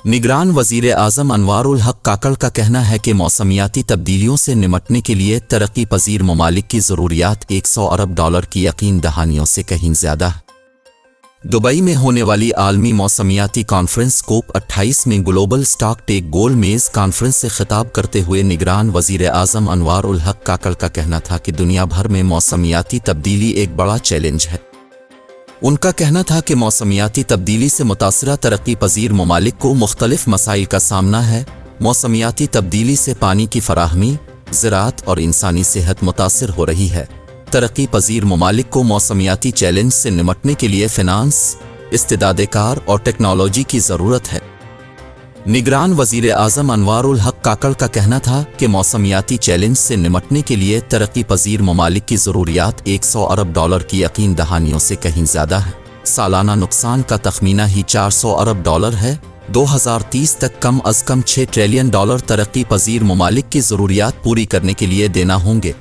निगरान वज़ीर आज़म अनवारुल हक काकड़ का कहना है कि मौसमियाती तब्दीलियों से निमटने के लिए तरक्की पजीर ममालिक की ज़रूरियात $100 अरब की यकीन दहानियों से कहीं ज़्यादा है। दुबई में होने वाली आलमी मौसमियाती कॉन्फ्रेंस कोप 28 में ग्लोबल स्टॉक टेक गोल मेज़ कॉन्फ्रेंस से खिताब करते हुए निगरान वज़ीर आज़म अनवारुल हक काकड़ का कहना था कि दुनिया भर में मौसमियाती तब्दीली एक बड़ा चैलेंज है। उनका कहना था कि मौसमियाती तब्दीली से मुतासरा तरक्की पजीर ममालिक को मुख्तलिफ मसाइल का सामना है। मौसमियाती तब्दीली से पानी की फराहमी, ज़राअत और इंसानी सेहत मुतासर हो रही है। तरक्की पजीर ममालिक को मौसमियाती चैलेंज से निमटने के लिए फिनांस, इस्तिदाद-ए-कार और टेक्नोलॉजी की ज़रूरत है। निगरान वज़ीर आज़म अनवारुल हक काकड़ का कहना था कि मौसमियाती चैलेंज से निमटने के लिए तरक्की पजीर ममालिक की ज़रूरियात $100 अरब की यकीन दहानियों से कहीं ज़्यादा है। सालाना नुकसान का तखमीना ही $400 अरब है। 2030 तक कम अज़ कम $6 ट्रिलियन तरक्की पजीर ममालिक की ज़रूरियात पूरी करने के लिए देना होंगे।